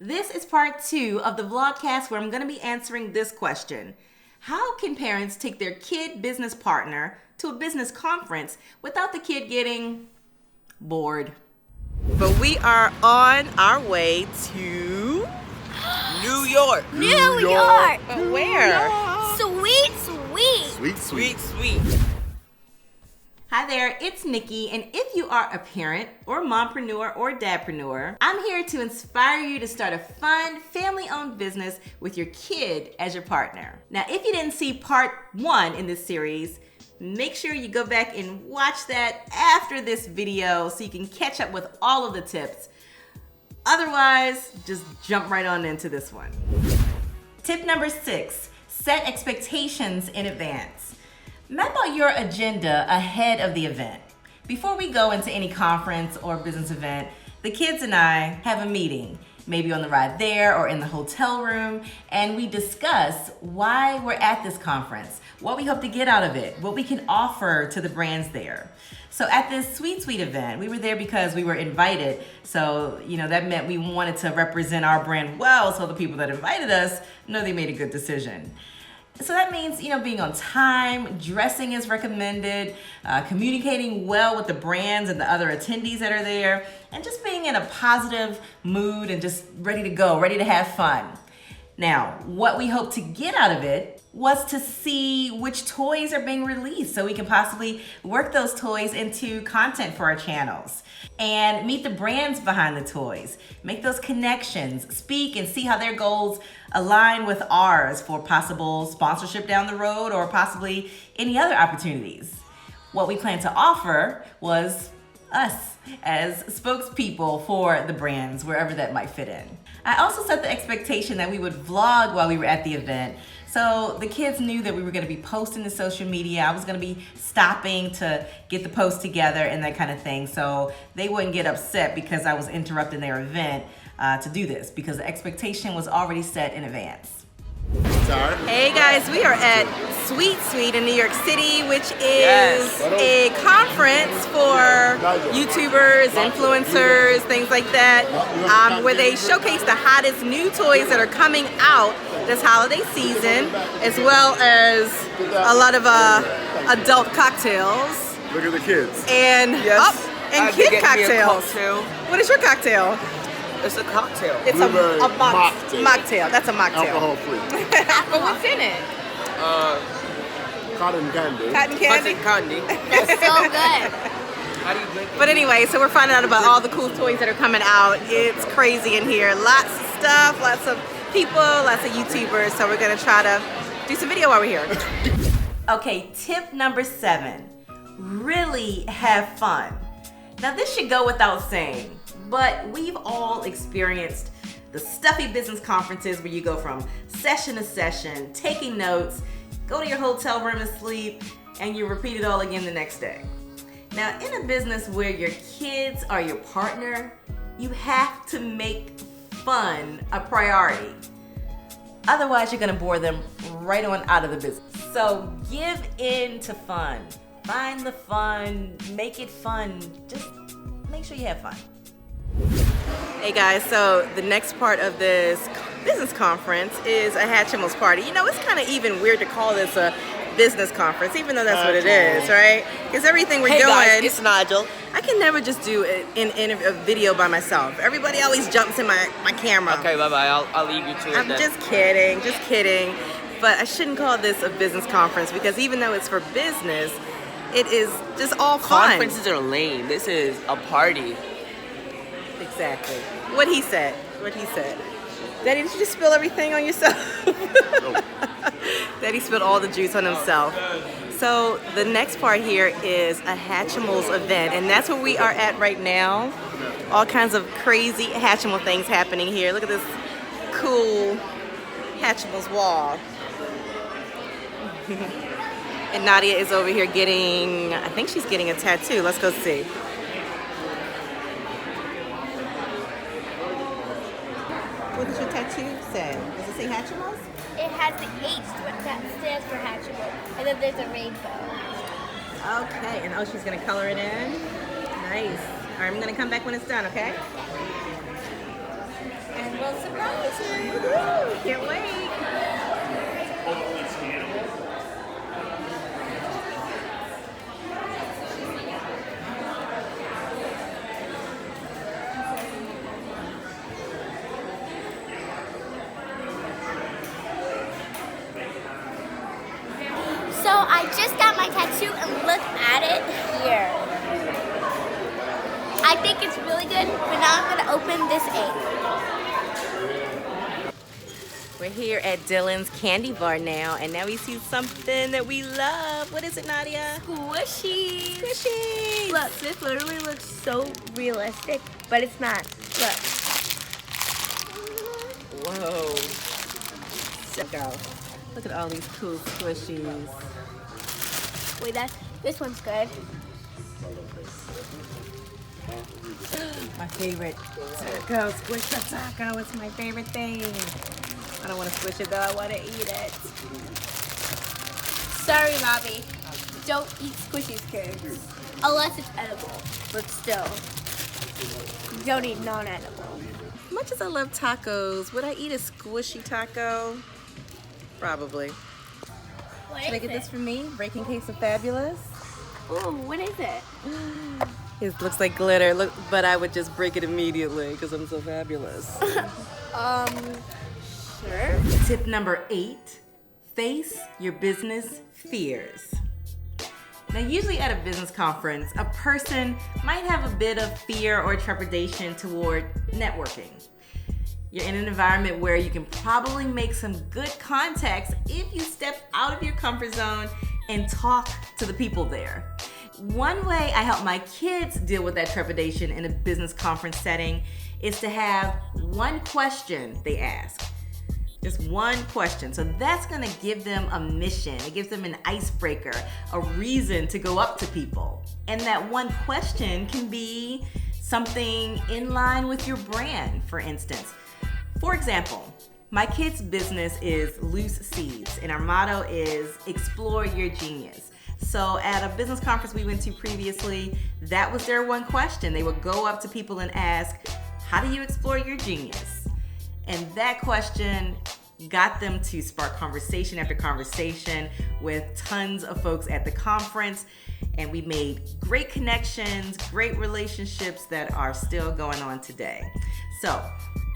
This is part 2 of the vlogcast where I'm going to be answering this question. How can parents take their kid business partner to a business conference without the kid getting bored? But we are on our way to New York. New York. But where? Sweet. Sweet. Hi there, it's Nikki, and if you are a parent or mompreneur or dadpreneur, I'm here to inspire you to start a fun, family-owned business with your kid as your partner. Now, if you didn't see part 1 in this series, make sure you go back and watch that after this video so you can catch up with all of the tips. Otherwise, just jump right on into this one. Tip number 6, set expectations in advance. Map out your agenda ahead of the event. Before we go into any conference or business event, the kids and I have a meeting, maybe on the ride there or in the hotel room, and we discuss why we're at this conference, what we hope to get out of it, what we can offer to the brands there. So at this Sweet event, we were there because we were invited. So, that meant we wanted to represent our brand well so the people that invited us know they made a good decision. So that means, being on time, dressing is recommended, communicating well with the brands and the other attendees that are there, and just being in a positive mood and just ready to go, ready to have fun. Now, what we hope to get out of it was to see which toys are being released so we can possibly work those toys into content for our channels and meet the brands behind the toys, make those connections, speak and see how their goals align with ours for possible sponsorship down the road or possibly any other opportunities. What we plan to offer was us as spokespeople for the brands, wherever that might fit in. I also set the expectation that we would vlog while we were at the event. So the kids knew that we were going to be posting to social media. I was going to be stopping to get the post together and that kind of thing. So they wouldn't get upset because I was interrupting their event to do this, because the expectation was already set in advance. Hey guys, we are at Sweet in New York City, which is a conference for YouTubers, influencers, things like that, where they showcase the hottest new toys that are coming out this holiday season, as well as a lot of adult cocktails. Look at the kids. And kid cocktails. What is your cocktail? It's a cocktail. It's a mocktail. That's a mocktail. Alcohol free. But what's in it? Cotton candy. Cotton candy? Cotton candy. That's so good. How do you drink it? But anyway, so we're finding out about all the cool toys that are coming out. It's crazy in here. Lots of stuff, lots of people, lots of YouTubers. So we're going to try to do some video while we're here. Okay, tip number 7. Really have fun. Now this should go without saying, but we've all experienced the stuffy business conferences where you go from session to session, taking notes, go to your hotel room to sleep, and you repeat it all again the next day. Now, in a business where your kids are your partner, you have to make fun a priority. Otherwise, you're gonna bore them right on out of the business. So give in to fun. Find the fun, make it fun. Just make sure you have fun. Hey guys, so the next part of this business conference is a Hatchimals party. It's kind of even weird to call this a business conference, even though that's what it is, right? Because everything we're doing, guys, it's Nigel. I can never just do a video by myself. Everybody always jumps in my camera. Okay, bye-bye. I'll leave you to it I'm then. just kidding. But I shouldn't call this a business conference because even though it's for business, it is just all fun. Conferences are lame. This is a party. Exactly. What he said. Daddy, did you just spill everything on yourself? No. Daddy spilled all the juice on himself. So the next part here is a Hatchimals event, and that's where we are at right now. All kinds of crazy Hatchimal things happening here. Look at this cool Hatchimals wall. And Nadia is over here I think she's getting a tattoo. Let's go see. What does your tattoo say? Does it say Hatchimals? It has the H that stands for Hatchimal, and then there's a rainbow. Okay, and she's gonna color it in. Nice. All right, I'm gonna come back when it's done, okay? And we'll surprising. Woo-hoo. Can't wait. So I just got my tattoo and look at it here. I think it's really good, but now I'm gonna open this egg. We're here at Dylan's Candy Bar now, and now we see something that we love. What is it, Nadia? Squishy. Squishy. Look, this literally looks so realistic, but it's not. Look. Whoa. Go. Look at all these cool squishies. Wait, this one's good. My favorite. Taco. Squish the taco. It's my favorite thing. I don't want to squish it though. I want to eat it. Sorry, Bobby. Don't eat squishies, kids. Unless it's edible. But still, don't eat non-edible. As much as I love tacos, would I eat a squishy taco? Probably. What Can I is get it? this for me? Breaking Case of Fabulous. Ooh, what is it? It looks like glitter, look, but I would just break it immediately because I'm so fabulous. Sure. Tip number 8, face your business fears. Now, usually at a business conference, a person might have a bit of fear or trepidation toward networking. You're in an environment where you can probably make some good contacts if you step out of your comfort zone and talk to the people there. One way I help my kids deal with that trepidation in a business conference setting is to have one question they ask. Just one question. So that's gonna give them a mission. It gives them an icebreaker, a reason to go up to people. And that one question can be something in line with your brand, for instance. For example, my kids' business is Loose Seeds, and our motto is explore your genius. So at a business conference we went to previously, that was their one question. They would go up to people and ask, how do you explore your genius? And that question got them to spark conversation after conversation with tons of folks at the conference. And we made great connections, great relationships that are still going on today. So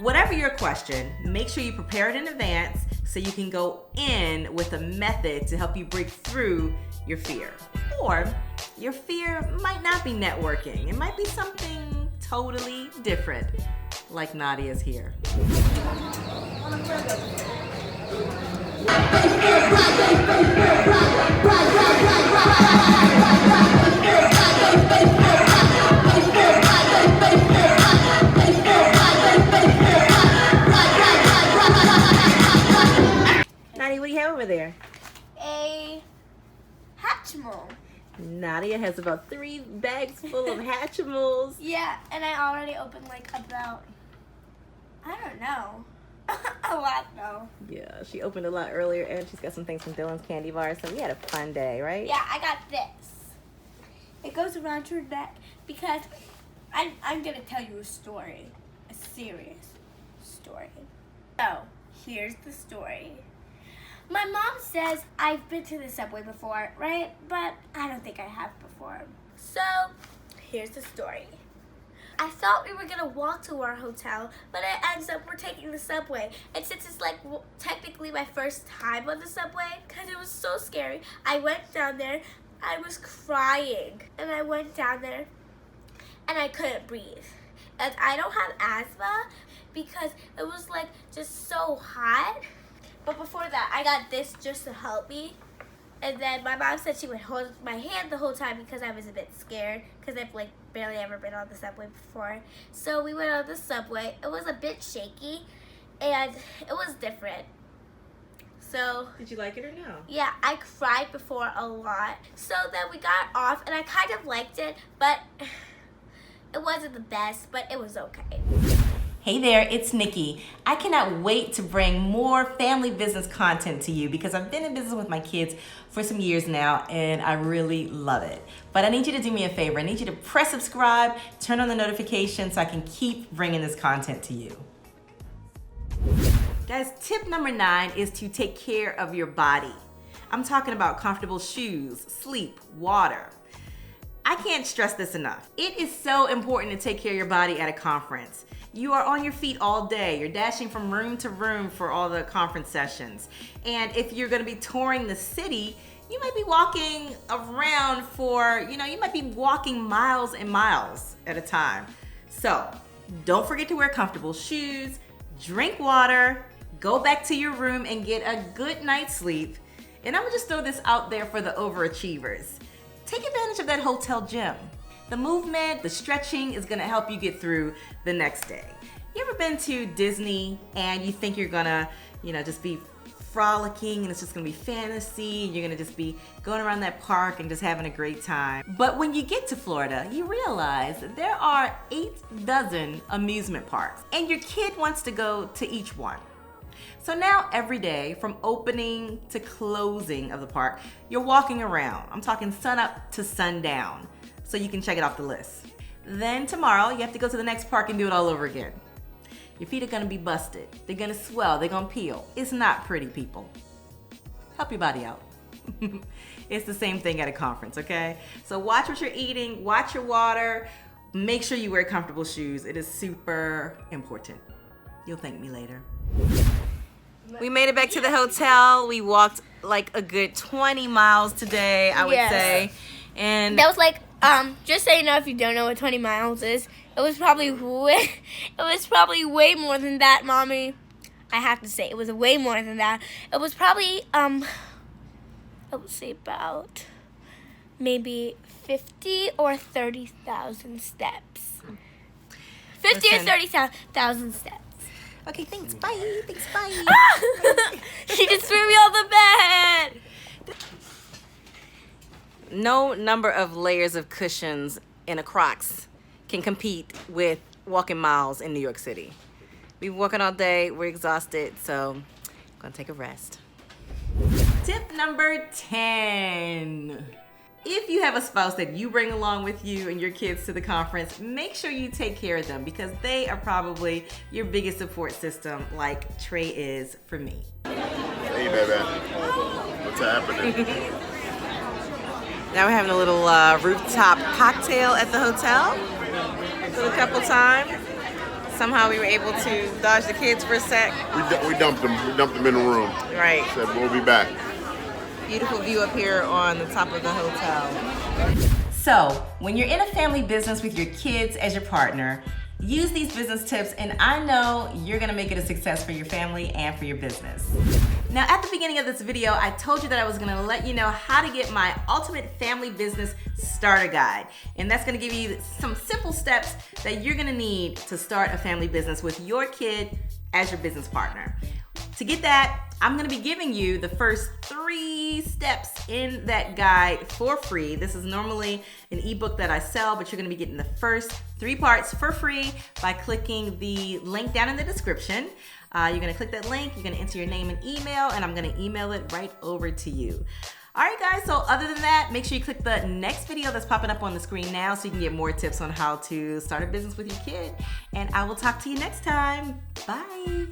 whatever your question, make sure you prepare it in advance so you can go in with a method to help you break through your fear. Or your fear might not be networking. It might be something totally different, like Nadia's here. Nadia, what do you have over there? A Hatchimal. Nadia has about 3 bags full of Hatchimals. Yeah, and I already opened like about, I don't know, a lot though. Yeah, she opened a lot earlier, and she's got some things from Dylan's Candy Bar, so we had a fun day, right? Yeah, I got this. It goes around your neck because I'm gonna tell you a story, a serious story. So, here's the story. My mom says I've been to the subway before, right? But I don't think I have before. So, here's the story. I thought we were gonna walk to our hotel, but it ends up we're taking the subway. And since it's like technically my first time on the subway, because it was so scary, I went down there, I was crying. And I went down there, and I couldn't breathe. And I don't have asthma, because it was like just so hot. But before that, I got this just to help me. And then my mom said she would hold my hand the whole time because I was a bit scared because I've like barely ever been on the subway before. So we went on the subway. It was a bit shaky and it was different. So did you like it or no? Yeah, I cried before a lot. So then we got off and I kind of liked it, but it wasn't the best, but it was okay. Hey there, it's Nikki. I cannot wait to bring more family business content to you because I've been in business with my kids for some years now and I really love it. But I need you to do me a favor. I need you to press subscribe, turn on the notifications so I can keep bringing this content to you. Guys, tip number 9 is to take care of your body. I'm talking about comfortable shoes, sleep, water. I can't stress this enough. It is so important to take care of your body at a conference. You are on your feet all day. You're dashing from room to room for all the conference sessions. And if you're gonna be touring the city, you might be walking around you might be walking miles and miles at a time. So don't forget to wear comfortable shoes, drink water, go back to your room and get a good night's sleep. And I'm gonna just throw this out there for the overachievers. Take advantage of that hotel gym. The movement, the stretching is gonna help you get through the next day. You ever been to Disney and you think you're gonna, just be frolicking and it's just gonna be fantasy, and you're gonna just be going around that park and just having a great time. But when you get to Florida, you realize that there are 8 dozen amusement parks and your kid wants to go to each one. So now every day, from opening to closing of the park, you're walking around. I'm talking sun up to sundown, so you can check it off the list. Then tomorrow, you have to go to the next park and do it all over again. Your feet are gonna be busted. They're gonna swell, they're gonna peel. It's not pretty, people. Help your body out. It's the same thing at a conference, okay? So watch what you're eating, watch your water, make sure you wear comfortable shoes. It is super important. You'll thank me later. We made it back to the hotel. We walked like a good 20 miles today, I would say. And that was like, just so you know, if you don't know what 20 miles is, it was probably way more than that, Mommy. I have to say, it was way more than that. It was probably, I would say about maybe 50 or 30,000 steps. 50 or 30,000 steps. okay, thanks, bye. Thanks, bye. She just threw me on the bed. No number of layers of cushions in a Crocs can compete with walking miles in New York City. We've been walking all day, we're exhausted, so I'm gonna take a rest. Tip number 10. If you have a spouse that you bring along with you and your kids to the conference, make sure you take care of them because they are probably your biggest support system, like Trey is for me. Hey, baby. What's happening? Now we're having a little rooftop cocktail at the hotel for a couple times. Somehow we were able to dodge the kids for a sec. We dumped them. We dumped them in the room. Right. Said we'll be back. Beautiful view up here on the top of the hotel. So, when you're in a family business with your kids as your partner, use these business tips and I know you're gonna make it a success for your family and for your business. Now, at the beginning of this video, I told you that I was gonna let you know how to get my ultimate family business starter guide. And that's gonna give you some simple steps that you're gonna need to start a family business with your kid as your business partner. To get that, I'm gonna be giving you the first 3 steps in that guide for free. This is normally an ebook that I sell, but you're gonna be getting the first 3 parts for free by clicking the link down in the description. You're gonna click that link, you're gonna enter your name and email, and I'm gonna email it right over to you. All right, guys, so other than that, make sure you click the next video that's popping up on the screen now so you can get more tips on how to start a business with your kid. And I will talk to you next time. Bye.